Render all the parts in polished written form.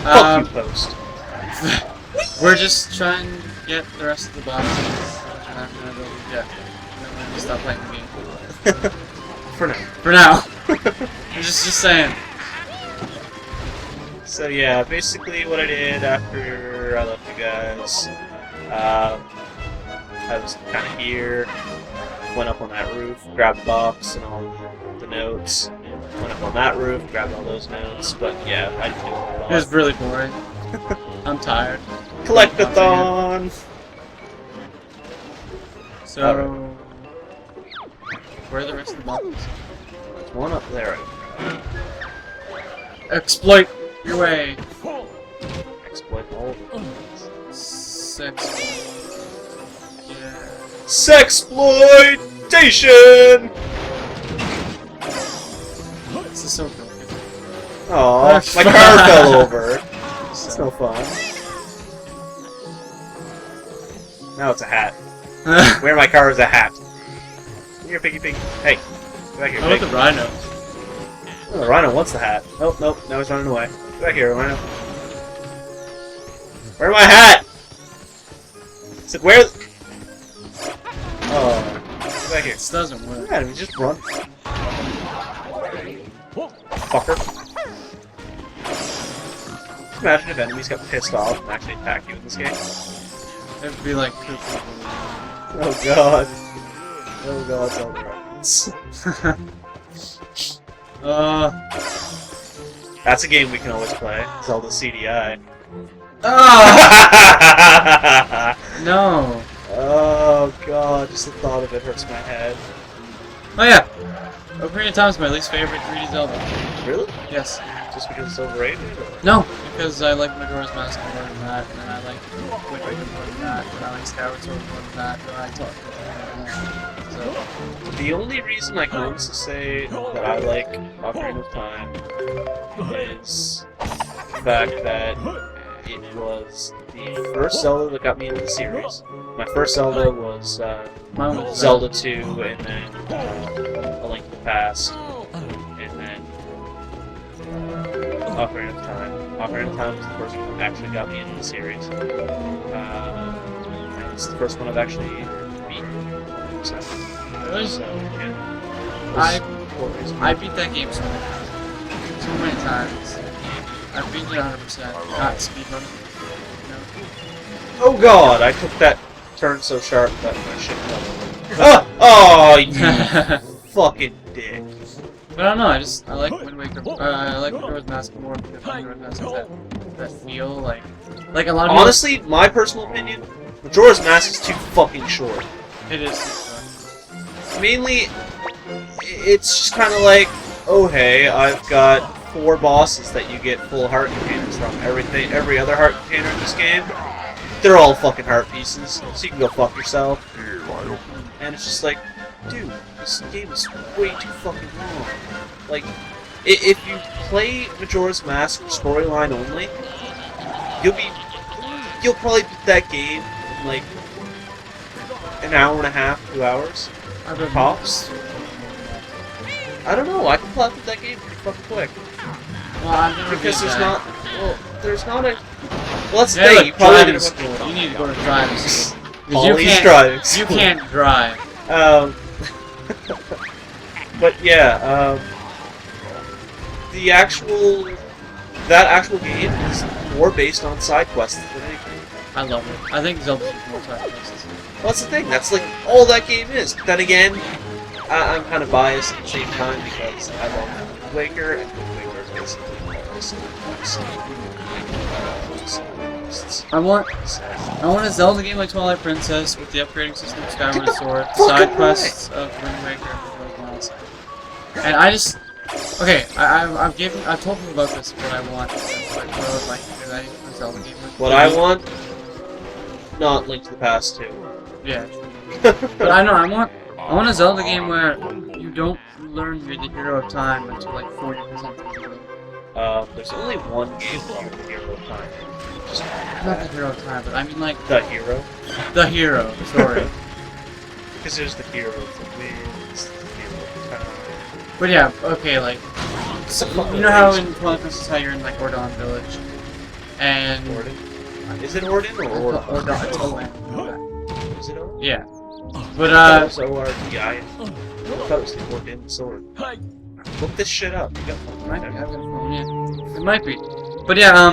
Fuck you, Post. We're just trying to get the rest of the boxes. And I'm gonna go get. And then we're gonna stop playing the game. For now. For now. I'm just saying. So yeah, basically what I did after I left you guys, I was kind of here, went up on that roof, grabbed the box and all the notes, went up on that roof, grabbed all those notes, but yeah, I didn't do a whole lot. It was really boring. I'm tired. Collectathon! So, where are the rest of the boxes? There's one up there. Exploit your way. Exploit all of them. Sex. Yeah. Sexploitation! This is so broken. Aww, my car fell over. It's no fun. Now it's a hat. Where my car is a hat. Come here, piggy pig. Hey, get back here, How about the rhino? Oh, the rhino wants the hat. Oh, nope, now he's running away. Get back here, rhino. Where's my hat? It's like, where? Oh, get back here. This doesn't work. Yeah, we just run. Fucker. Imagine if enemies got pissed off and actually attack you in this game. It'd be like Oh god. Oh god, it's all the reference. That's a game we can always play. Zelda CDI. No. Oh god, just the thought of it hurts my head. Oh yeah. Ocarina of Time is my least favorite 3D Zelda. Really? Yes. Just because it's overrated? Or? No, because I like Majora's Mask more than that, and I like Wind Waker more than that, and I like Skyward Sword more than that, and I talk more than that. So, the only reason I can honestly say that I like Ocarina of Time is the fact that it was the first Zelda that got me into the series. My first Zelda was Zelda 2, and then A Link to the Past, and then Ocarina of Time. Ocarina of Time was the first one that actually got me into the series. And it's the first one I've actually beaten. So, really? So yeah. I beat that game so many times. I've beaten it 100%. Not speedrunning. Oh god, I took that turn so sharp that my shit fell over. Oh, you fucking dick. But I don't know, I like Wind Waker, I like Majora's Mask more because Majora's Mask has that feel, like a lot of honestly, my personal opinion, Majora's Mask is too fucking short. It is. Mainly, it's just kind of like, oh hey, I've got 4 bosses that you get full heart containers from. Every other heart container in this game, they're all fucking heart pieces, so you can go fuck yourself. And it's just like, dude, this game is way too fucking long. Like, if you play Majora's Mask storyline only, you'll probably beat that game in like an hour and a half, 2 hours. Tops. I don't know, I can plot through that game pretty fucking quick. Well, I've never because beat there's that. not, well, there's not a, well that's the Yeah, thing, look, you probably driving didn't school. You need to go to driving school. 'Cause Polly's driving school. You can't drive. But yeah, that actual game is more based on side quests than anything. I love it. I think Zelda should be more side quests. Well, that's the thing. That's like all that game is. Then again, I'm kind of biased at the same time because I love Wind Waker, and Wind Waker is basically I want a Zelda game like Twilight Princess with the upgrading system of Skyward Sword, side quests of Wind Waker and Majora's Mask. And I just, okay, I've told people about this, what I want, like what I would like for a Zelda game. What I want, not Link to the Past 2. Yeah. But I know, I want a Zelda game where you don't learn you're the hero of time until like 40% of the game. There's only one game where you're the hero of time. Not the hero of time, but I mean like... The hero? The hero, sorry. Because there's the hero of the winds, the hero of time. But yeah, okay, like... So, you know how in Twilight Princess how you're in like Ordon Village? And Orden? Is it Orden or Orden? It's O-N. Is it Orden? Yeah. But It was O-R-D-I. I thought it was the Orden sword. Look this shit up. You got it might be. But yeah,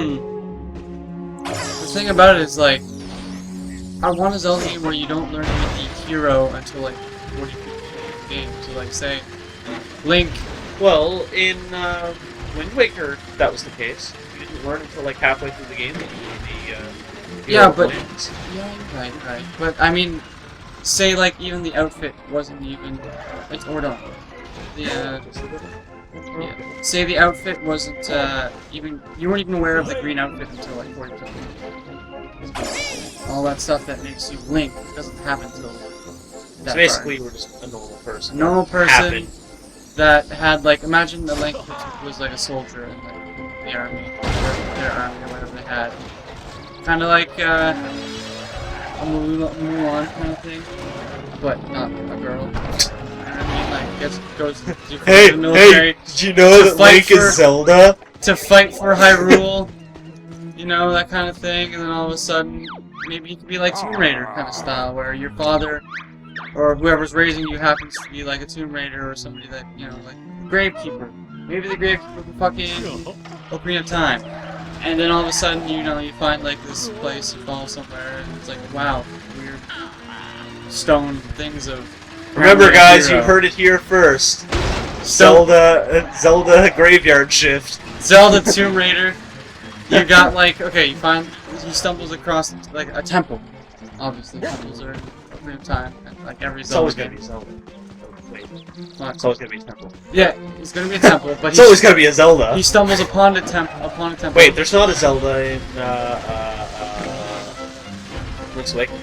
the thing about it is, like, I want a Zelda game where you don't learn to be the hero until, like, 40 people in the game. So, like, say, Link. Well, in Wind Waker, that was the case. You didn't learn until, like, halfway through the game that you were the hero wins. Yeah, right. But, I mean, say, like, even the outfit wasn't even... Like, or don't. Yeah. Say the outfit wasn't, even... You weren't even aware of the green outfit until, like, 40%. All that stuff that makes you Link doesn't happen until that So basically, you were just a normal person. A normal person that had, like, imagine the Link was like a soldier in like, the army, or their army, or whatever they had. Kind of like a Mulan kind of thing, but not a girl. You know what I mean? Like, goes to the military. Hey, did you know that Link is Zelda? To fight for Hyrule, you know, that kind of thing, and then all of a sudden, maybe you could be like Tomb Raider kind of style, where your father or whoever's raising you happens to be like a Tomb Raider or somebody that, you know, like Gravekeeper. Maybe the Gravekeeper can fucking Ocarina of Time. And then all of a sudden, you know, you find like this place, you fall somewhere, and it's like, wow, weird stone things of... Remember guys, you heard it here first. Zelda graveyard shift. Zelda Tomb Raider. You got like, okay, you find, he stumbles across like a temple. Obviously, temples are Ocarina of Time, and like every Zelda. It's always gonna be Zelda. Wait. What? It's always gonna be a temple. Yeah, it's gonna be a temple, but it's always gonna be a Zelda. He stumbles upon a temple. Wait, there's not a Zelda in Link's Awakening.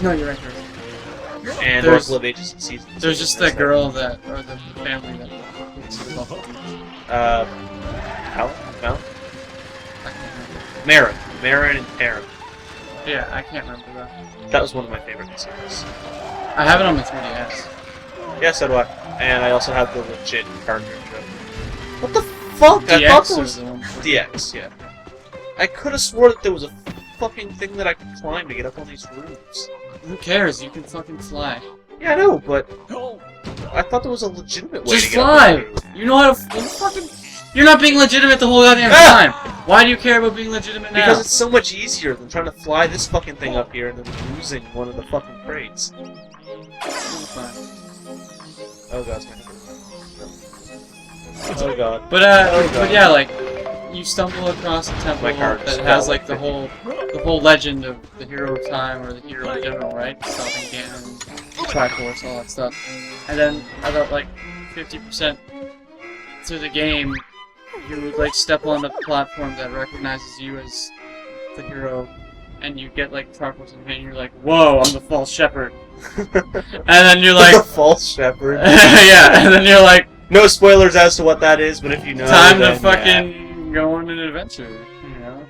No, you're right. And Oracle of Ages and Seasons. There's just that girl that, or the family that gets to the Buffalo Beach. Mount? Marin and Perrin. Yeah, I can't remember that. That was one of my favorite series. I have it on my 3DS. Yeah, so do I. And I also have the legit cartridge. What the fuck? DX, I thought there was the one DX, yeah. I could have swore that there was a fucking thing that I could climb to get up on these roofs. Who cares? You can fucking fly. Yeah, I know, but I thought there was a legitimate way just to get fly. up on the roof. You know how to fucking... You're not being legitimate the whole goddamn time! Why do you care about being legitimate now? Because it's so much easier than trying to fly this fucking thing up here and then losing one of the fucking crates. Oh god, oh god. But oh god. But yeah, like you stumble across a temple that has like the whole legend of the hero of time or the hero in general, right? Stopping Ganon, Triforce, all that stuff. And then about like 50% through the game, you would like step on the platform that recognizes you as the hero, and you get like Triforce in your hand, and you're like, whoa, I'm the false shepherd. And then you're like... The false shepherd. Yeah, and then you're like... No spoilers as to what that is, but if you know... Time to fucking go on an adventure, you know?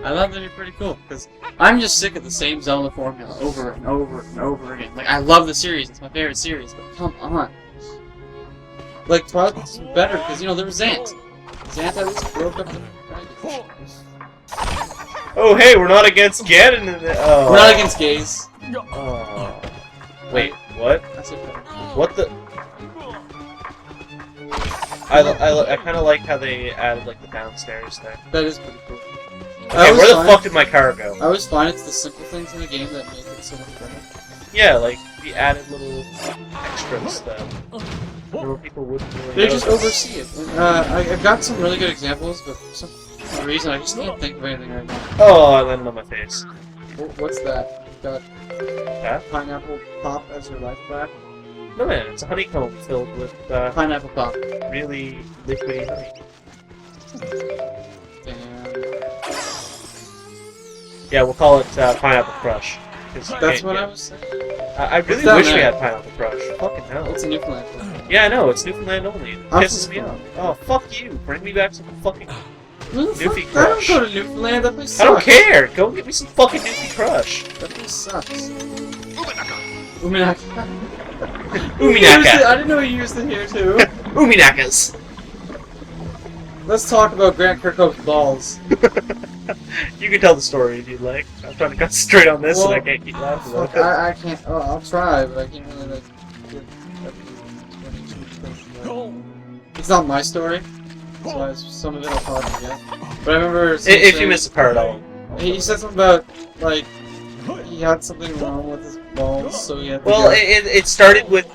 I thought that'd be pretty cool, because I'm just sick of the same Zelda formula over and over and over again. Like, I love the series, it's my favorite series, but come on. Like, Twilight's better, because, you know, there was Zant. Zant at least broke up the... Oh, hey, we're not against Ganon. We're not against gays. Oh. Wait, what? That's okay. What the? I kind of like how they added like the downstairs thing. That is pretty cool. Okay, where the fuck did my car go? I always find it's the simple things in the game that make it so much better. Yeah, like the added little extras that people wouldn't really. They just oversee it. I've got some really good examples, but for some reason I just can't think of anything right now. Oh, I landed on my face. What's that? You got pineapple pop as your life back? No man, it's a honeycomb filled with pineapple pop. Really liquidy honey. Damn. Yeah, we'll call it Pineapple Crush. That's what I was saying. I really wish we had Pineapple Crush. Fucking hell. It's a Newfoundland. Yeah, I know, it's Newfoundland only. It pisses me off. Oh, fuck you. Bring me back some fucking Newfie Crush. I don't go to Newfoundland, that place sucks. I don't care! Go get me some fucking Newfie Crush. That place sucks. Uminaka. Uminaka. I didn't know you used it here too. Uminakas. Let's talk about Grant Kirkhope's balls. You can tell the story if you'd like. I'm trying to concentrate on this and I can't keep laughing about it. I can't. Oh, I'll try, but I can't really like give explanation because it's not my story, so some of it I'll probably forget. But I remember. If you miss a part, he said something about like he had something wrong with his balls, so he had to well, go. it started with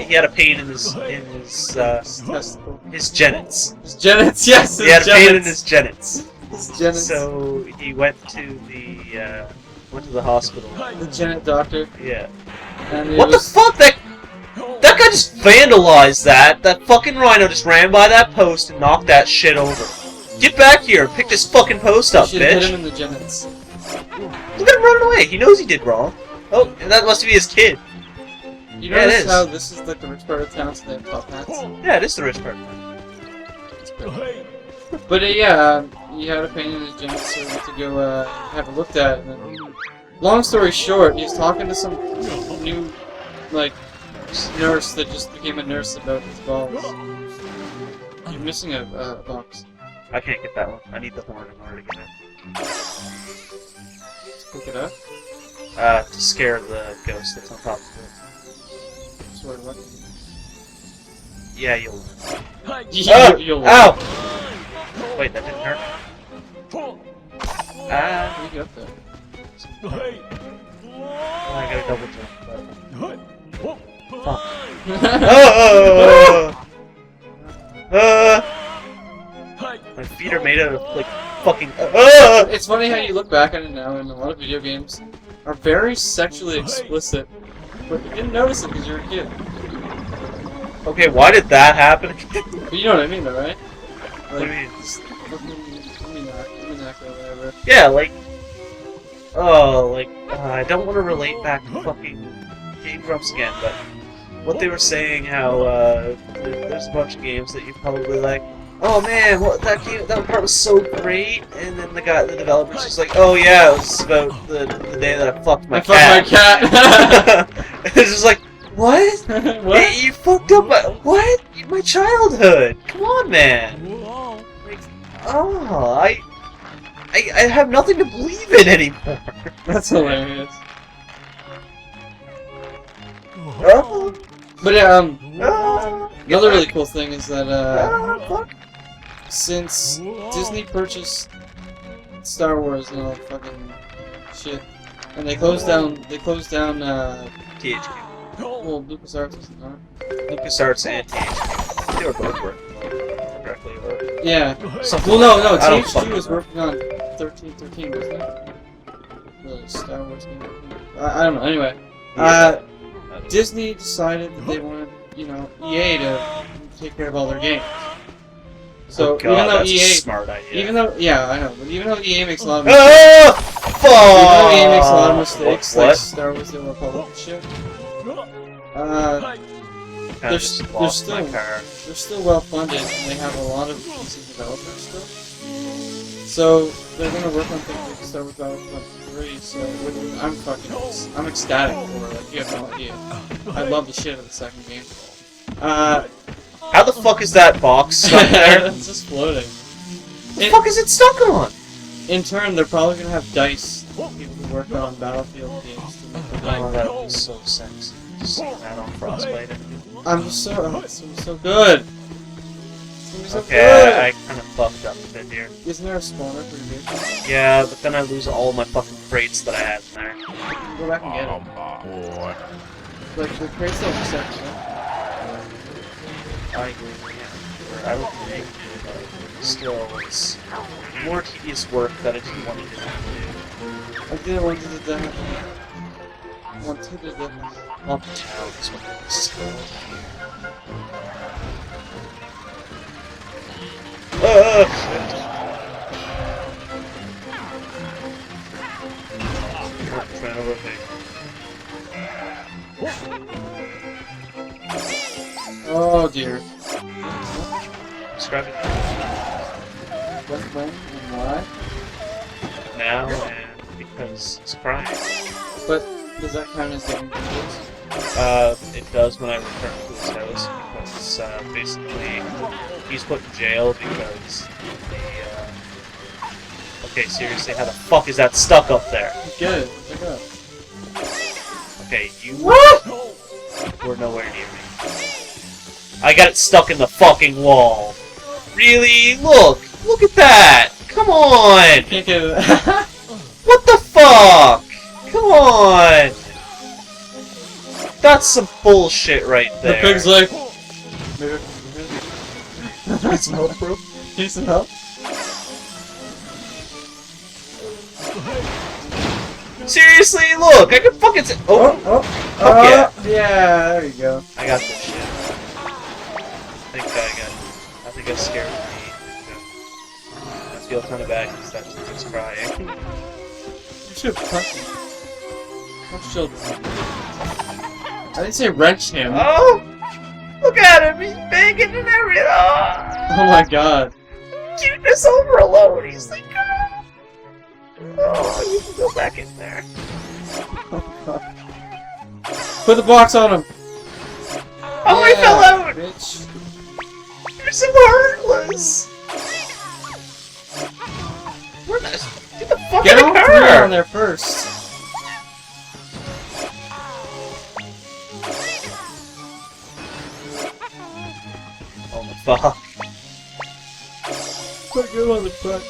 he had a pain in his Testicle. his genits. His genits, yes. He had a pain in his genits. His genits. So he went to the hospital. The genet doctor. Yeah. And What the fuck? That guy just vandalized that. That fucking rhino just ran by that post and knocked that shit over. Get back here! Pick this fucking post up, bitch! bitch! Hit him in the genits. Look at him running away. He knows he did wrong. Oh, and that must be his kid. You Yeah, notice it is. how this is like the rich part of town, so they have top hats? Yeah, it is the rich part. But yeah, he had a pain in his genits, so he had to go have it looked at. And then, long story short, he was talking to some new, like, nurse that just became a nurse about his balls. You're missing a box. I can't get that one. I need the horn in order to get it. Let's pick it up. To scare the ghost that's on top of it. Sorry, what? Yeah, you'll... You'll Ow! Wait, that didn't hurt? Ah, How do you get up there? I gotta double jump. Fuck. My feet are made out of, like, fucking... It's funny how you look back on it now, and a lot of video games are very sexually explicit, but you didn't notice it because you're a kid. Okay, why did that happen? But you know what I mean, though, right? Like, What do you mean? just fucking Illuminac or whatever. Yeah, like... Oh, like... I don't want to relate back to fucking Game Grumps again, but... What they were saying, how, there's a bunch of games that you probably like... Oh man, that part was so great, and then the developer's just like, oh yeah, it was about the day that I fucked my cat. Fucked my cat! It's just like, what? What? You fucked up what? My childhood! Come on, man! Like, oh, I have nothing to believe in anymore. That's hilarious. Oh, But another really fuck. cool thing is that Fuck. since Disney purchased Star Wars and all that fucking shit, and they closed down THQ. well, LucasArts is not. LucasArts and THQ. They were both working correctly, or Yeah. something. Well, no, I don't THQ fucking was know. working on 1313, wasn't it? The Star Wars game. I don't know. Anyway, Yeah. Disney decided that they wanted, EA to take care of all their games. So Oh, God, even though that's EA, a smart idea. I know, but even though EA makes a lot of Fuck! even though EA makes a lot of mistakes, What? like Star Wars: The Old Republic and shit, they're still well funded and they have a lot of decent developers still. So they're gonna work on things like Star Wars Battlefront 3. So I'm ecstatic for it. Like you have no idea. I love the shit out of the second game. How the fuck is that box stuck there? It's just floating. What the fuck is it stuck on? In turn, they're probably gonna have DICE people who work on Battlefield games to make the Oh, game. that would be so sexy. Just seeing that on Frostbite. I'm just so it's gonna be so good. It's gonna be so Okay, good. I kind of fucked up a bit here. Isn't there a spawner for your vehicle? Yeah, but then I lose all my fucking crates that I had in there. You can go back and get it. Like the crates don't accept it. I agree. Yeah. I don't think, but still, it's more tedious work that I didn't want to do. I didn't want to do that. Uptown is what this is called. Shit. I'm trying to rotate. Oh dear. Describe it When, and why? now, and because it's crying. But does that count as getting videos? It does when I return to his house, because basically he's put in jail because the, okay, seriously, how the fuck is that stuck up there? Get it. Pick it up. Okay, you were nowhere near me. I got it stuck in the fucking wall. Really? Look! Look at that! Come on! Can't get it. What the fuck? Come on! That's some bullshit right there. The pig's like... Need some help, bro? Need some help? Seriously, look! I can fucking say— oh! Fuck yeah! Yeah, there you go. I got this shit. I think I scared me. I feel kind of bad because that chick's crying. You should have punched him. Punch children. I didn't say wrench him. Oh! Look at him! He's banging and everything! Oh my god. Cuteness overload! He's like, oh, you can go back in there. Put the box on him! Oh, I fell out! Bitch. You're so heartless! Where the— get the fuck Get out all of three her! on there first. Oh my fuck. Put him on the front.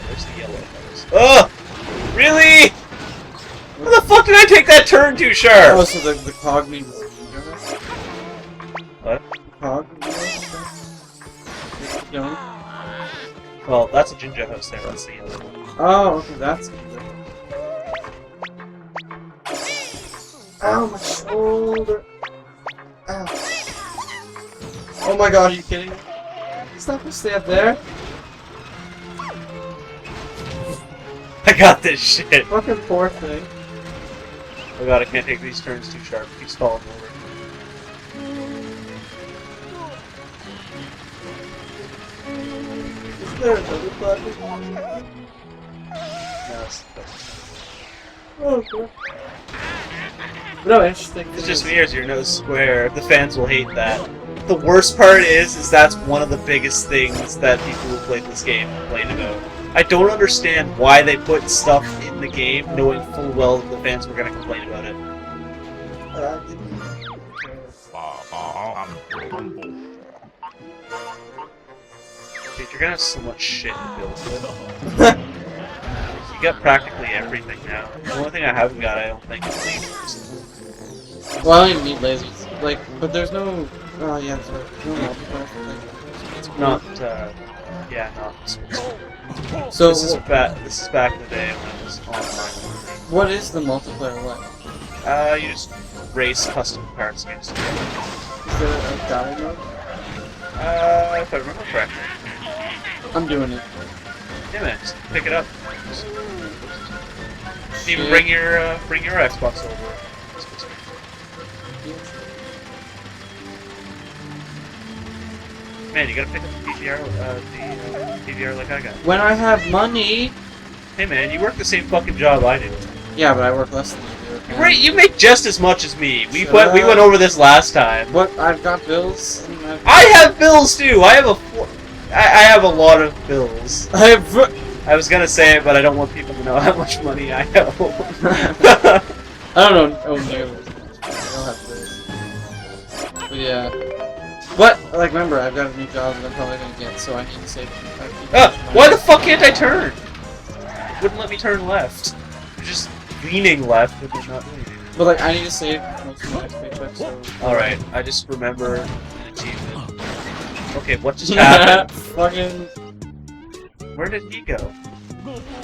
There's the yellow nose. Ugh! Really? Where the fuck did I take that turn too sharp? Oh, so the cog means... What? Cog? Well, that's a ginger house there, that's the yellow one. Oh, okay, that's good. Ow, my shoulder. Ow. Oh my god, are you kidding me? He's not gonna stay up there. I got this shit. Fucking poor thing. Oh god, I can't take these turns too sharp. He's falling over. Is there another button? No, Oh, okay. No, interesting. it's just me, or is your nose square? The fans will hate that. The worst part is that's one of the biggest things that people who played this game complain about. I don't understand why they put stuff in the game knowing full well that the fans were going to complain about it. Dude, you're gonna have so much shit to build with. You got practically everything now. The only thing I haven't got, I don't think, is lasers. Well, I don't even need lasers. Like, but there's no... Oh, yeah, there's no multiplayer thing. Not, yeah, not. So, This is back in the day when it was online. what is the multiplayer what? You just race custom parts against each other. Is there a battle mode? If I remember correctly. I'm doing it. Yeah, man, just pick it up. Even bring your Xbox over. Man, you gotta pick up the PVR like I got. When I have money... Hey man, you work the same fucking job I do. Yeah, but I work less than you do. Right, you make just as much as me. We Shut went up. over this last time. What? I've got bills. And I have bills too. I have a lot of bills. I have... I was gonna say it, but I don't want people to know how much money I owe. I don't know. Oh, nearly as much. I don't have bills. But yeah. But, like, remember, I've got a new job that I'm probably gonna get, so I need to save. Why the fuck can't I turn? It wouldn't let me turn left. You're just leaning left, but you're not doing it. But, like, I need to save most of my next paycheck, so... Alright, I just remember an achievement. Okay, what just happened? Fucking... Where did he go?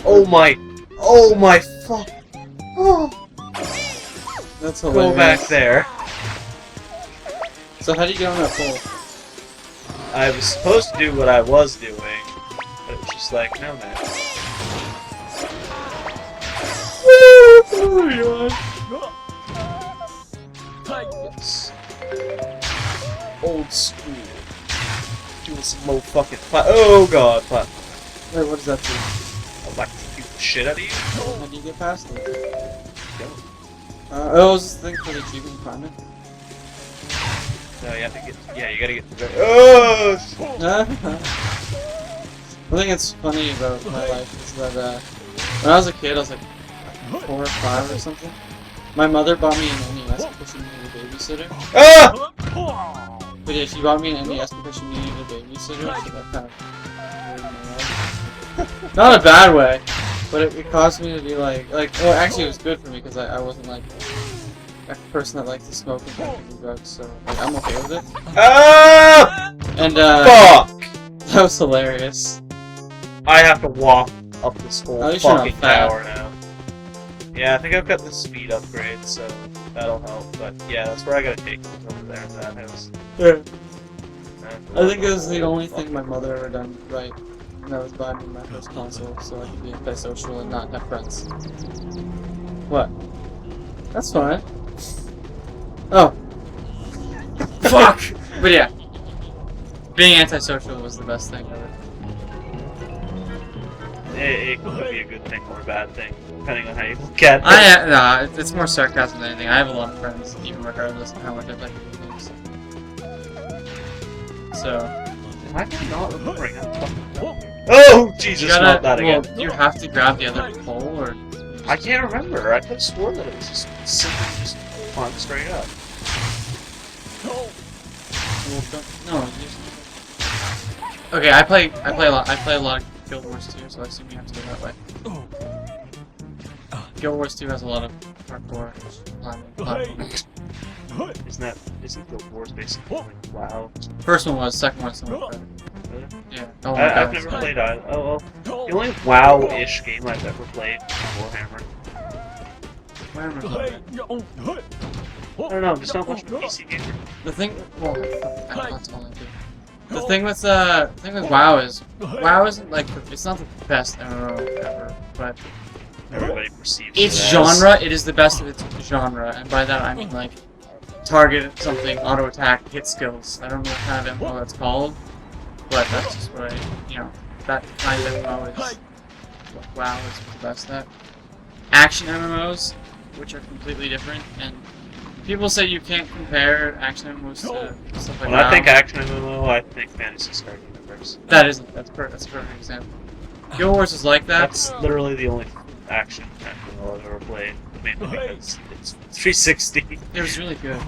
Oh my fuck. Oh. That's hilarious. Go back there. So how do you get on that pole? I was supposed to do what I was doing, but it was just like, no man. Yes. Old school. Doing some low fucking oh god, Wait, what does that do? Electrocute the shit out of you? How do you get past it? Go. Oh, was this thing for the achievement climate? No, you have to get. Yeah, you gotta get the. Oh! I think it's funny about my life is that when I was a kid, I was like 4 or 5 or something. My mother bought me an NES because she needed a babysitter. Ah! But yeah, she bought me an NES because she needed a babysitter, so that kind of ruined my life. Not in a bad way, but it caused me to be like, well, actually it was good for me because I wasn't like a person that liked to smoke and drink and do drugs, so like, I'm okay with it. Ah! And Fuck! that was hilarious. I have to walk up this whole At least you're not fucking fat. tower now. Yeah, I think I've got the speed upgrade, so that'll help. But yeah, that's where I gotta take it over there in that house. Yeah. I think it was the only thing my mother ever done right. And that was buying me my first console so I could be antisocial and not have friends. What? That's fine. Oh. Fuck! But yeah. Being antisocial was the best thing ever. It could be a good thing or a bad thing, depending on how you look at it. Nah, it's more sarcasm than anything. I have a lot of friends, even regardless of how much I play video games. So. Why am I not remembering how fucking. Oh, Jesus, not that again. Well, you have to grab the other pole, or. I can't remember. I could have sworn that it was just simply just climb straight up. No, okay, I play a lot of Guild Wars 2, so I assume you have to go that way. Guild Wars 2 has a lot of hardcore climbing. Isn't Guild Wars basically like WoW? First one was, second one's so much better. Really? Yeah. Oh my God, I've never played either. Oh well. The only WoW-ish game I've ever played is Warhammer. I don't know, I'm just not much of a PC gamer. The thing, well, that's all I do. The thing with WoW is, WoW isn't like, it's not the best MMO ever, but Everybody perceives its it as. genre, it is the best of its genre, and by that I mean like, target something, auto attack, hit skills. I don't know what kind of MMO that's called, but that's just what that kind of MMO is what WoW is the best at. Action MMOs, which are completely different, and people say you can't compare action MMOs to stuff like When WoW. I think action MMO, I think Fantasy Star Universe. That's a perfect example. Guild Wars is like that. That's literally the only action MMO I've ever played, mainly because it's 360. It was really good.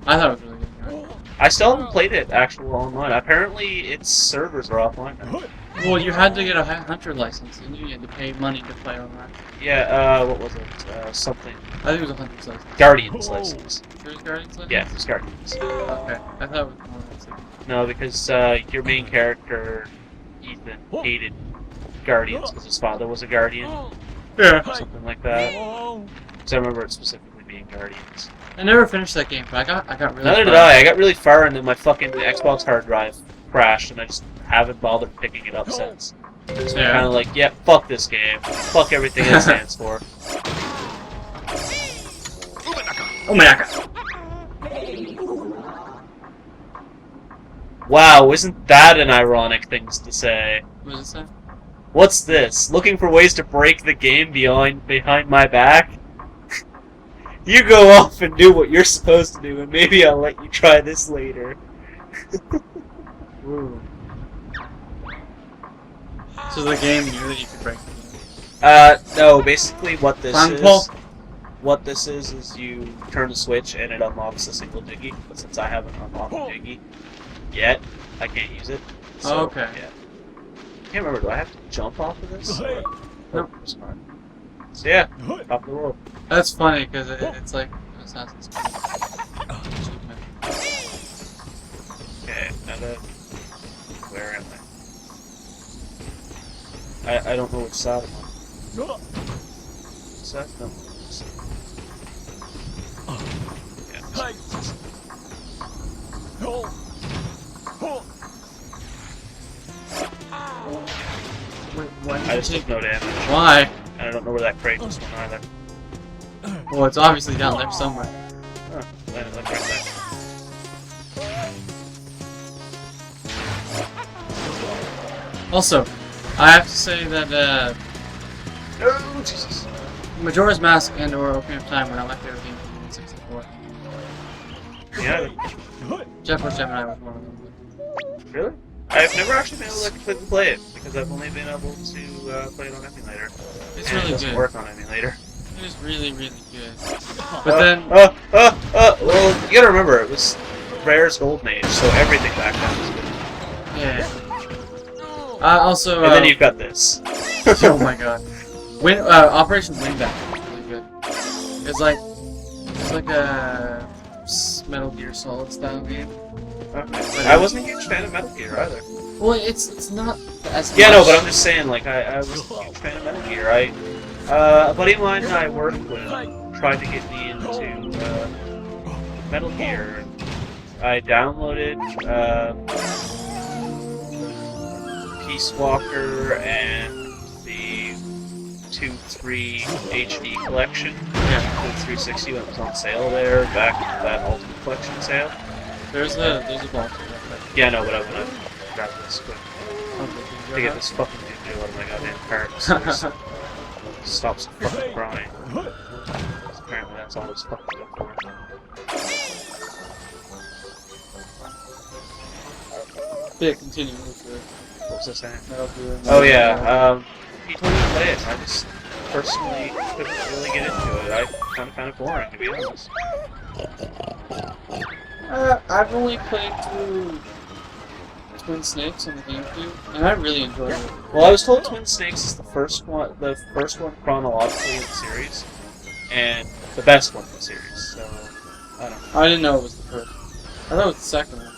I thought it was really good. Right? I still haven't played it actual online. Apparently, its servers are offline now. Well, you had to get a hunter license, and you had to pay money to play online. Yeah, what was it? Something. I think it was a hunter's license. Guardian's license. Sure it's Guardian's license? Yeah, it's Guardian's. Okay, I thought it was more than No, because your main character, Ethan, hated Guardians because his father was a Guardian. Yeah. Something like that. Because I remember it specifically being Guardians. I never finished that game, but I got really Neither did far. I. I got really far and then my fucking Xbox hard drive crashed and I just haven't bothered picking it up since. So I'm kind of like, yeah, fuck this game. Fuck everything it stands for. Oh my God. Wow, isn't that an ironic thing to say? What does it say? What's this? Looking for ways to break the game behind my back? You go off and do what you're supposed to do, and maybe I'll let you try this later. Ooh. So the game knew that you could break the game? No, basically what this Climb is... pole? What this is you turn the switch and it unlocks a single Jiggy, but since I haven't unlocked the Jiggy yet, I can't use it. So, Oh, okay. Yeah. I can't remember, do I have to jump off of this? Or... Nope. It's fine. So yeah, top of the world. That's funny because it's like Assassin's Creed achievement. Okay, now that... Where am I? I don't know which side I'm on. Side? No. Yeah. Wait, what? I just took no damage. Why? And I don't know where that crate just went either. Well, it's obviously down there somewhere. Huh, landed like right there. Also, I have to say that No, Jesus. Majora's Mask and/or Ocarina of Time were not my favorite games. Yeah. Jeff or Gemini was one of them. Really? I've never actually been able to completely play it because I've only been able to play it on emulator. It's and really it doesn't good. work on emulator. It was really, really good. But then... Well, you gotta remember, it was Rare's golden age, so everything back then was good. Yeah. Also... And then you've got this. Oh my god. Operation Wingback was really good. It's like a Metal Gear Solid style game. Okay. I wasn't a huge fan of Metal Gear either. Well, it's not as Yeah, much. no, but I'm just saying, like, I was a huge fan of Metal Gear. A buddy of mine I worked with tried to get me into Metal Gear. I downloaded Peace Walker and the 2-3 HD collection. Yeah. The 360 when it was on sale there, back in that Ultimate Collection sale. There's a box. Yeah, no, but I'm gonna grab this quick. To get this fucking dude out of my goddamn cart. Stop some fucking crying. Apparently that's all it's fucking good for. Yeah, continue with the What was I saying? Metal Gear. Oh yeah, he told me to play it, and I just personally couldn't really get into it. I found it kind of boring, to be honest. I've only played through Twin Snakes on the GameCube, and I really enjoyed it. Well, I was told Twin Snakes is the first one chronologically in the series, and the best one in the series. So I don't know. I didn't know it was the first. I thought it was the second one.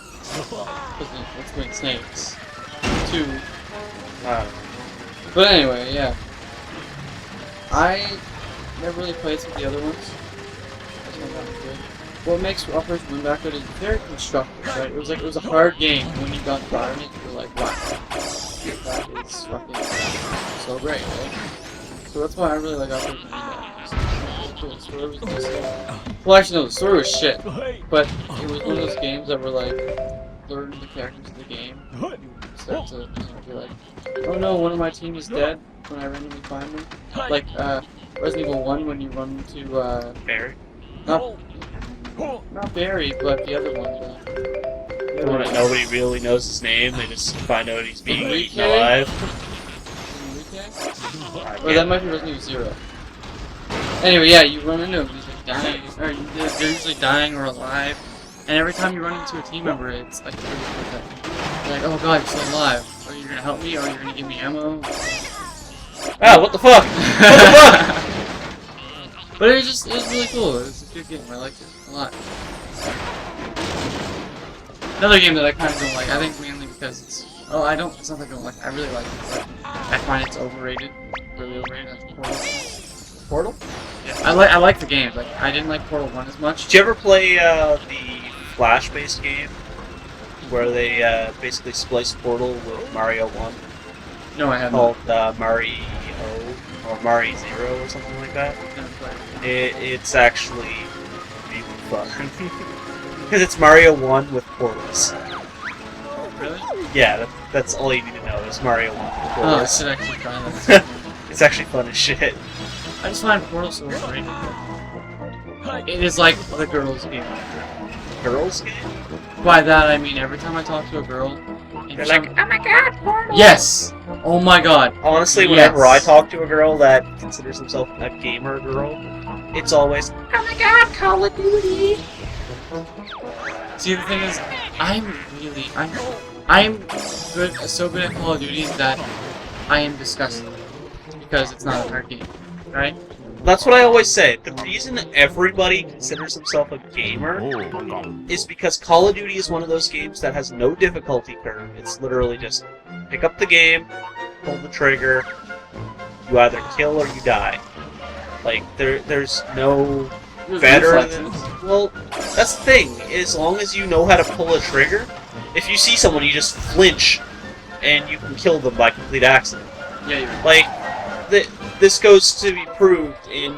It's Twin Snakes 2. But anyway, yeah. I never really played some of the other ones. That's not that good. What makes Operation Wingback good is very constructive, right? It was a hard game. When you got environment, you were like, wow, that is fucking so great, right? So that's why I really like Operation Wingback. The story was decent. Well, actually, no, the story was shit. But it was one of those games that were like, learning the characters of the game. You start to be like, oh no, one of my team is dead when I randomly find them. Like, Resident Evil 1 when you run into, Barry? Not Barry, but the other one. The one that nobody really knows his name, they just find out he's being eaten Enrique? alive. Or that might be Resident Evil 0. Anyway, yeah, you run into him, he's like dying, or they're usually dying or alive. And every time you run into a team member, it's like, you're like, oh god, you're still alive. Are you gonna help me, or are you gonna give me ammo? Ah, what the fuck? What the fuck? But it was really cool. It was a good game. I liked it a lot. Another game that I kind of don't like, I think mainly because it's... Oh, it's not that I don't like it. I really like it, but I find it's overrated. Really overrated. That's Portal. Portal? Yeah. I like the game. Like, I didn't like Portal 1 as much. Did you ever play the Flash-based game? Where they basically splice Portal with Mario 1? No, I haven't. Called Mario or Mario Zero or something like that. It's actually really fun. Because it's Mario 1 with portals. Really? Yeah, that's all you need to know is Mario 1 with Oh, I portals. should actually try that. It's actually fun as shit. I just find Portal so overrated. It is like the girls' game. Girls game? By that I mean every time I talk to a girl, They're like, oh my god, Portal! yes! Oh my god! Honestly, whenever I talk to a girl that considers herself a gamer girl, it's always, oh my god, Call of Duty! See, the thing is, I'm so good at Call of Duty that I am disgusted. Because it's not a hard game, right? That's what I always say. The reason everybody considers himself a gamer is because Call of Duty is one of those games that has no difficulty curve. It's literally just pick up the game, pull the trigger, you either kill or you die. Like, there's no better than... Well, that's the thing. As long as you know how to pull a trigger, if you see someone, you just flinch, and you can kill them by complete accident. Yeah, you're right. Like, this goes to be proved in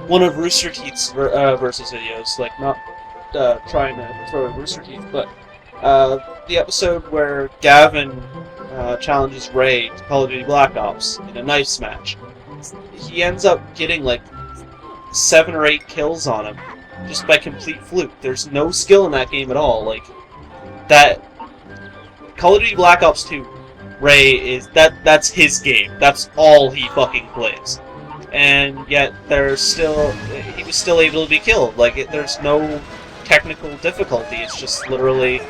one of Rooster Teeth's versus videos. Like, not trying to throw in Rooster Teeth, but the episode where Gavin challenges Ray to Call of Duty Black Ops in a knife match. He ends up getting like 7 or 8 kills on him, just by complete fluke. There's no skill in that game at all. Like, that... Call of Duty Black Ops 2, Ray is... That's his game. That's all he fucking plays. And yet, there's still... He was still able to be killed. Like, there's no technical difficulty. It's just literally...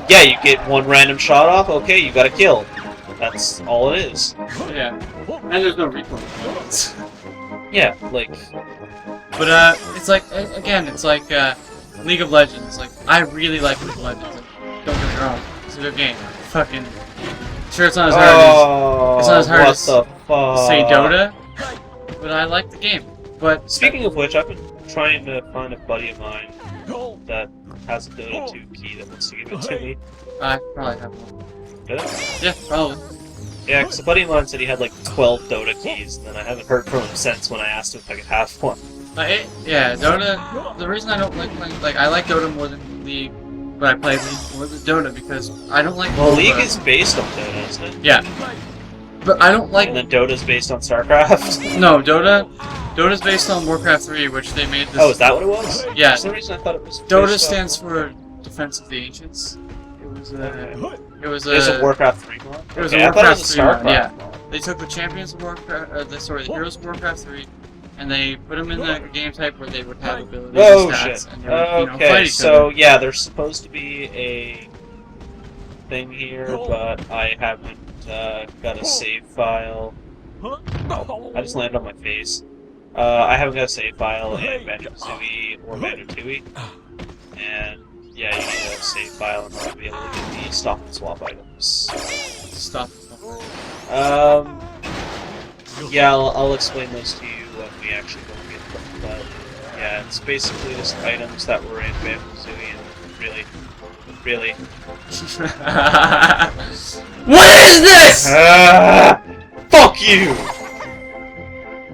Yeah, you get one random shot off, okay, you got a kill. That's all it is. Yeah. And there's no recoil. Yeah, like... But, it's like, again, it's like, League of Legends. Like, I really like League of Legends. Like, don't get me wrong. It's a good game. Fucking... Sure, it's not as hard as... It's not as hard as, say, Dota. But I like the game. But... Speaking of which, I've been trying to find a buddy of mine that has a Dota 2 key that wants to give it to me. I probably have one. Really? Yeah, probably. Yeah, because a buddy of mine said he had like 12 Dota keys, and then I haven't heard from him since when I asked him if I could have one. Yeah, Dota... The reason I don't like playing... Like, I like Dota more than League, but I play League more than Dota because I don't like... Well, League is based on Dota, isn't it? Yeah. But I don't like... And then Dota's based on StarCraft? No, Dota's based on Warcraft 3, which they made this... Oh, is that what it was? Yeah. For some reason I thought it was... Dota stands for Defense of the Ancients. It was There's a Warcraft 3 mod? It was okay, a Warcraft 3 mod, yeah. mod. They took the champions of Warcraft... the heroes of Warcraft 3, and they put them in the game type where they would have abilities and stats. Shit. And they would, Okay, fight each so other. yeah, there's supposed to be a thing here, but I haven't got a save file. Oh, I just landed on my face. I haven't got a save file in Banjo-Kazooie or Banjo-Tooie. And yeah, you need a save file in order to be able to get the stop and swap items. Stop and swap. Yeah, I'll explain those to you when we actually go and get them. But yeah, it's basically just items that were in Banjo-Kazooie, and really. What is this? Fuck you!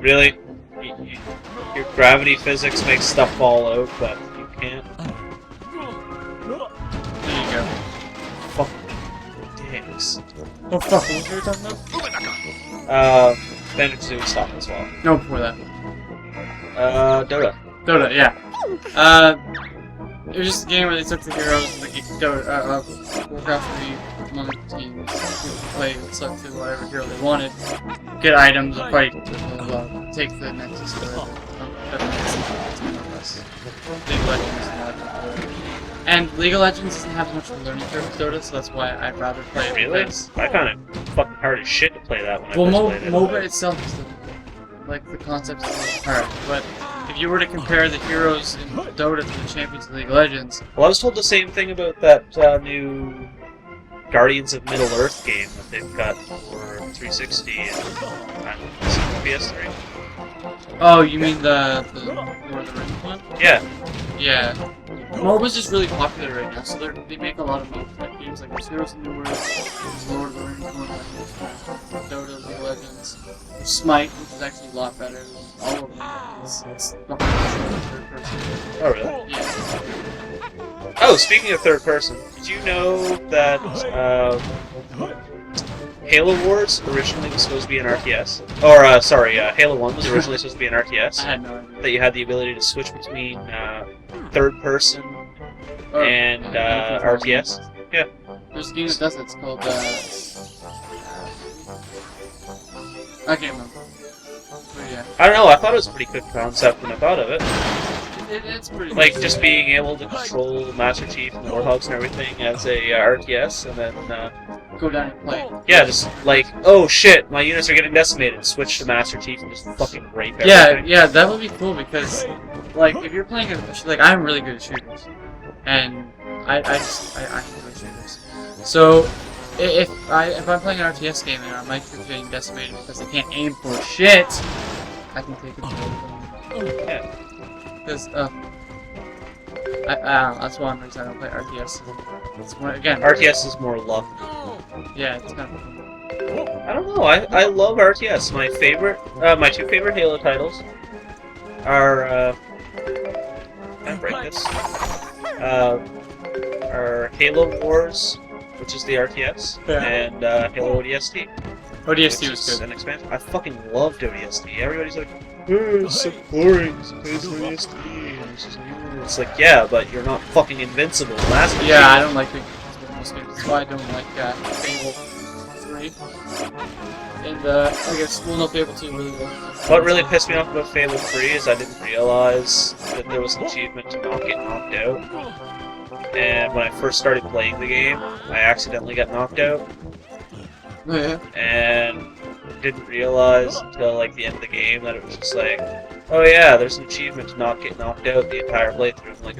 Really? Your gravity physics makes stuff fall out, but you can't. There you go. Fuck dicks. Oh fuck, what were you talking about? Banjo-Kazooie stop as well. No, before that. Dota. Dota, yeah. It was just a game where they took the heroes of the Warcraft 3 among the teams to play select to whatever hero they wanted, get items, and fight, take the Nexus or whatever. League of Legends and League of Legends doesn't have much of a learning curve with Dota, so that's why I'd rather play it. Really? Because... I found it fucking hard as shit to play that when I well, first played it. MOBA itself is like the concept is hard, but if you were to compare the heroes in Dota to the champions of League of Legends... Well, I was told the same thing about that new Guardians of Middle-earth game that they've got for 360 and PS3. Oh, you mean the Lord of the Rings one? Yeah. Yeah. MOBA's just really popular right now, so they make a lot of MOBA type games, like there's Heroes of the New World, there's Lord of the Rings one, Dota, League of Legends, Smite, which is actually a lot better than all of them. It's not third person. Oh, really? Yeah. Oh, speaking of third person, did you know that Halo Wars originally was supposed to be an RTS? Or, sorry, Halo 1 was originally supposed to be an RTS? I had no idea. That you had the ability to switch between third person and RTS? Yeah. There's a game that does it, it's called, I can't remember. But yeah. I don't know, I thought it was a pretty good concept when I thought of it. It's pretty Like, good. just being able to control Master Chief and the Warthogs and everything as a RTS, and then, Go down and play. yeah, just like, oh shit, my units are getting decimated, switch to Master Chief and just fucking rape everything. Yeah, that would be cool because, like, if you're playing like, I'm really good at shooters, and I enjoy shooters. So, if I'm playing an RTS game and my troops getting decimated because they can't aim for shit, I can take control of them. Yeah. Because, that's one reason I don't play RTS. It's one, again, RTS is more luck. yeah, it's kind of fun. I don't know, I love RTS. My favorite, my two favorite Halo titles are, can I break this? Are Halo Wars, which is the RTS, Yeah. and Halo ODST. ODST which was is good. an expansion. I fucking loved ODST. Everybody's like, oh, it's so boring, it's ODST. It's just, It's like, yeah, but you're not fucking invincible. Master Chief. Yeah, I don't like big invincible in most games. That's why I don't like Fable 3. And I guess, well, no, Fable 2 really well. What really pissed me off about Fable 3 is I didn't realize that there was an achievement to not get knocked out. And when I first started playing the game, I accidentally got knocked out. Oh, yeah? And didn't realize until like the end of the game that it was just like, oh yeah, there's an achievement to not get knocked out the entire playthrough. I'm like,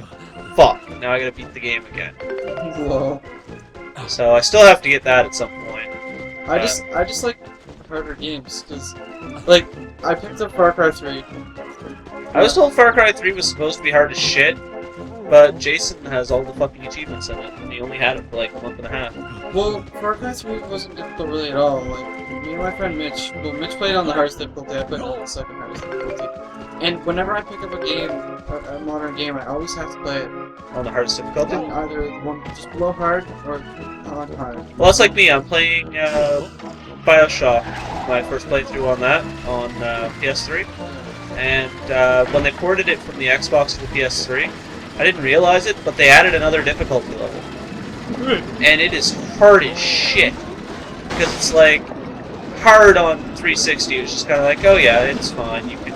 fuck, now I gotta beat the game again. Whoa. So I still have to get that at some point. I just like harder games, because, like, I picked up Far Cry 3. I was told Far Cry 3 was supposed to be hard as shit, but Jason has all the fucking achievements in it, and he only had it for like a month and a half. Well, Far Cry 3 wasn't difficult really at all. Like, me and my friend Mitch, well, Mitch played on the hardest difficulty, I played on the second hardest difficulty. And whenever I pick up a game, a modern game, I always have to play it On the hardest difficulty? on either one just below hard or on hard. Well, it's like me, I'm playing Bioshock, my first playthrough on that, on PS3. And when they ported it from the Xbox to the PS3, I didn't realize it, but they added another difficulty level. And it is hard as shit. Because it's like, hard on 360, it's just kind of like, oh yeah, it's fine, you can,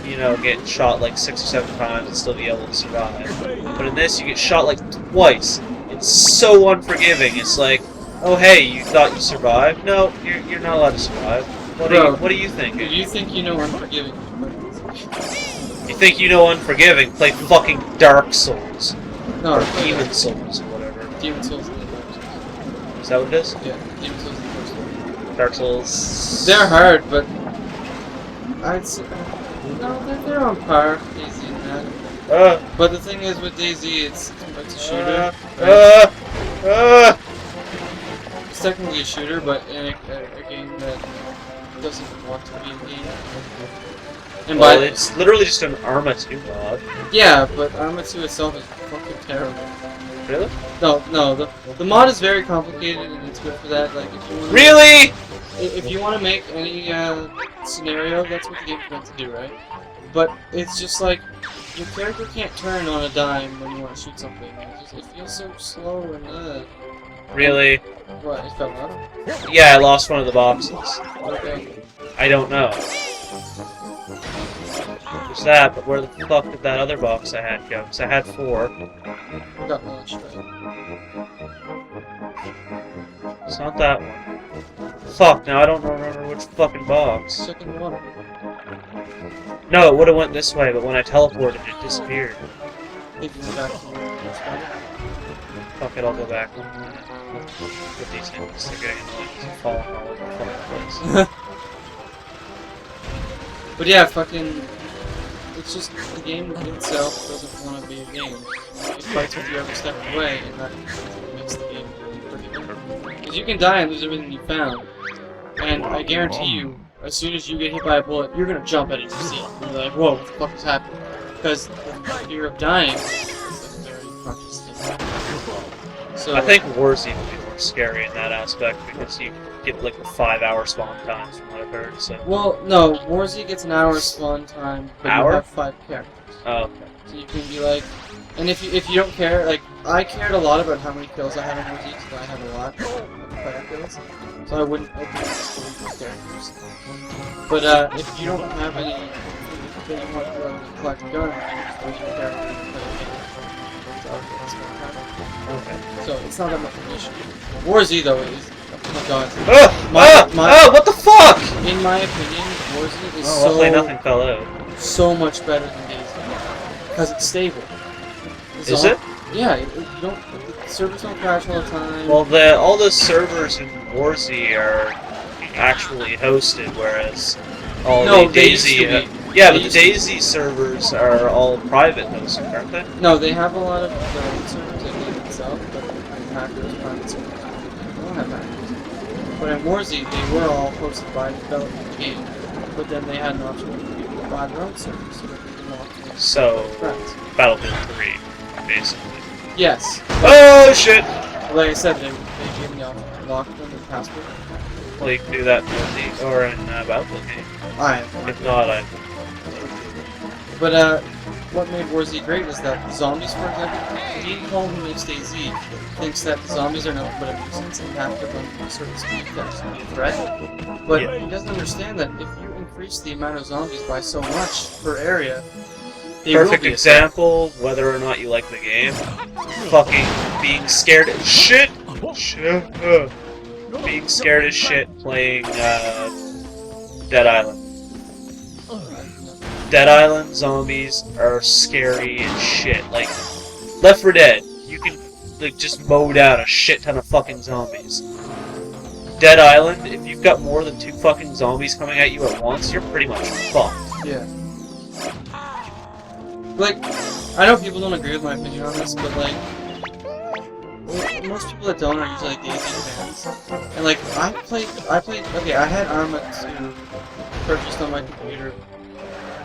you know, get shot like 6 or 7 times and still be able to survive. But in this, you get shot like twice. It's so unforgiving. It's like, oh hey, you thought you survived? No, you're not allowed to survive. What do you think? If you think you know Unforgiving, You think you know Unforgiving? Play fucking Dark Souls. no, Or Demon Souls, or whatever. Demon Souls and the Dark Souls. Is that what it is? Yeah, Demon Souls and the first one. Dark Souls... They're hard, but I'd say, no, they're on par, DayZ and that. But the thing is with DayZ, it's a shooter. Right? It's technically a shooter, but in a game that doesn't want to be a game. And Well, it's literally just an Arma 2 mod. yeah, but Arma 2 itself is fucking terrible. Really? No, the mod is very complicated and it's good for that. Like, if you wanna, Really? if you want to make any scenario, that's what the game's meant to do, right? But it's just like your character can't turn on a dime when you want to shoot something. It feels so slow and Really? What? It fell out? Yeah, I lost one of the boxes. Okay. I don't know. There's that, but where the fuck did that other box I had go? Because I had 4. Got launched, right? It's not that one. Fuck, now I don't remember which fucking box. Second one. No, it would have went this way, but when I teleported, it disappeared. If you go back to your spot. Fuck it, I'll go back. With these things, they're getting annoying because they're falling all over the fucking place. But yeah, fucking... It's just, the game itself doesn't want to be a game. It fights with you every step of the way, and that makes the game really pretty good. Because you can die and lose everything you found. And I guarantee you, as soon as you get hit by a bullet, you're gonna jump at it to see. You're like, whoa, what the fuck is happening? Because the fear of dying is a very conscious thing. So, I think Warzy would be more scary in that aspect because you get like a 5-hour spawn times from what I've heard. So. well, no, Warzy gets an hour spawn time, but Hour? you have 5 characters. Oh, okay. So you can be like, and if you don't care, like, I cared a lot about how many kills I had on Warzy, because I have a lot of player kills, so I wouldn't open these characters. But if you don't have any that you want to collect guns, you just wait your character and play a game. Okay. So it's not that much of an issue. Warzy though is, oh my god. What the fuck? In my opinion, Warzy is Luckily nothing fell out. so much better than DayZ because it's stable. Is it? Yeah, you don't. The servers don't crash all the time. Well, all the servers in Warzy are actually hosted, whereas all no, the DayZ. Yeah, but the They DayZ servers are all private hosted, aren't they? No, they have a lot of their own servers in game itself, but hackers, private servers. They don't have hackers. But in Warzy, they were all hosted by the developer of the game, but then they had an option for people to buy their own servers, so that they can log to So, friends. Battlefield 3, basically. Yes. Oh shit! Like I said, they gave me the option to lock them with password. Well, you can do that in the or in Battlefield game. I If not, I. But what made War Z great is that zombies, for example, the Paul who makes DayZ thinks that the zombies are nothing but a nuisance and have to run a certain speed to actually be a threat. But Yeah. he doesn't understand that if you increase the amount of zombies by so much per area, they Perfect will be example, whether or not you like the game. Fucking being scared as shit. Being scared as shit playing Dead Island. Dead Island zombies are scary as shit. Like, Left 4 Dead, you can like just mow down a shit ton of fucking zombies. Dead Island, if you've got more than 2 fucking zombies coming at you at once, you're pretty much fucked. Yeah. Like, I know people don't agree with my opinion on this, but like, most people that don't are usually like DayZ fans. And like, I played, okay, I had Arma 2 purchased on my computer,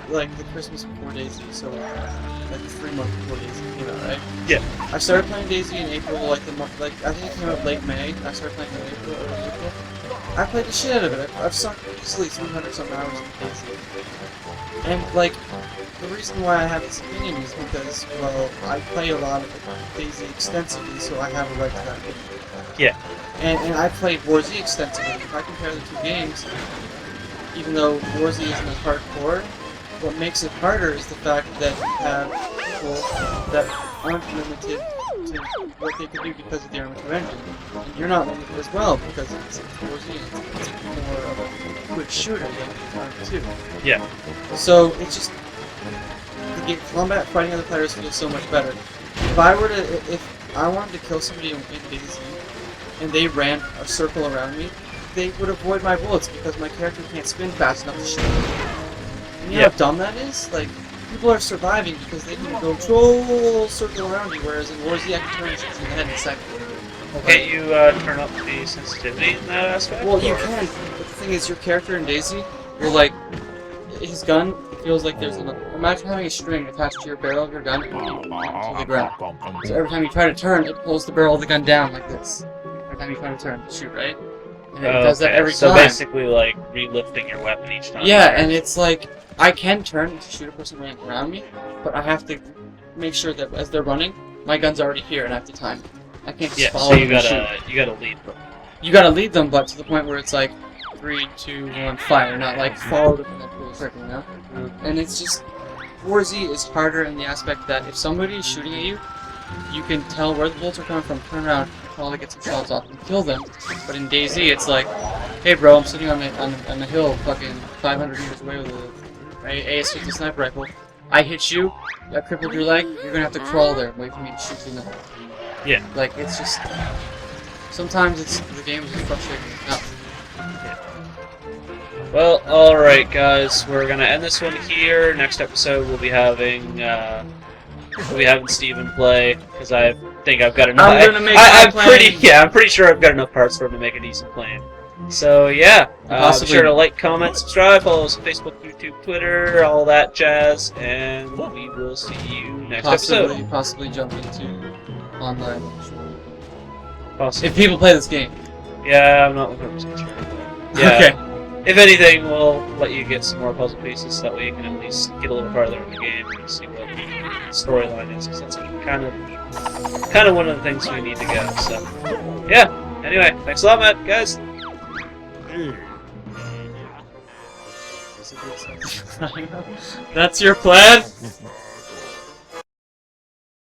like the Christmas before DayZ, so like 3 months before DayZ came out, right? Yeah. I started playing DayZ in April, like the month, like I think it came out late May. I started playing in April, early April. I played the shit out of it. I've sunk easily 300 some hours in DayZ. And like, the reason why I have this opinion is because, well, I play a lot of DayZ extensively, so I have a right to that opinion. Yeah. And I played War Z extensively. If I compare the 2 games, even though War Z isn't as hardcore, what makes it harder is the fact that you have people that aren't limited to what they can do because of the Arma 2 engine. And you're not limited as well because it's War Z, it's more of a quick shooter than Arma 2. Yeah. So it's just, the game, combat fighting other players feels so much better. If I wanted to kill somebody in DayZ and they ran a circle around me, they would avoid my bullets because my character can't spin fast enough to shoot. And you know how dumb that is? Like, people are surviving because they can go troll circle around you, whereas in War Z I can turn and shoot you in the head in a second. Can't you turn up the sensitivity in that aspect? Well, you can, but the thing is, your character in DayZ will, like, his gun feels like there's enough. Imagine having a string attached to your barrel of your gun to the ground. So every time you try to turn, it pulls the barrel of the gun down like this. Every time you try to turn to shoot, right? And it does that every time. So basically, like, relifting your weapon each time. Yeah, and it's like, I can turn to shoot a person running around me, but I have to make sure that as they're running, my gun's already here and I have to time it. I can't just follow them and shoot. You gotta lead them. You gotta lead them, but to the point where it's like 3, 2, 1, fire, not like follow them and then pull the trigger, you know? And it's just, War Z is harder in the aspect that if somebody is shooting at you, you can tell where the bullets are coming from, turn around, probably get some shots off and kill them. But in DayZ, it's like, hey bro, I'm sitting on the hill, fucking 500 meters away with a AS-50 sniper rifle. I hit you, I crippled your leg, you're gonna have to crawl there and wait for me to shoot you in the head. Yeah. Like, it's just, sometimes the game is just frustrating enough. Well, alright guys, we're gonna end this one here. Next episode we'll be having Steven play, because I think I've got enough. I'm pretty sure I've got enough parts for him to make a decent plane. So yeah, be sure to like, comment, subscribe, follow us on Facebook, YouTube, Twitter, all that jazz, and we will see you next episode. Possibly jump into online. Possibly. If people play this game. Yeah, I'm not 100% sure. Yeah. Okay. If anything, we'll let you get some more puzzle pieces, so that way you can at least get a little farther in the game and see what the storyline is, because that's kind of one of the things we need to go. So, yeah. Anyway, thanks a lot, Matt, guys. That's your plan?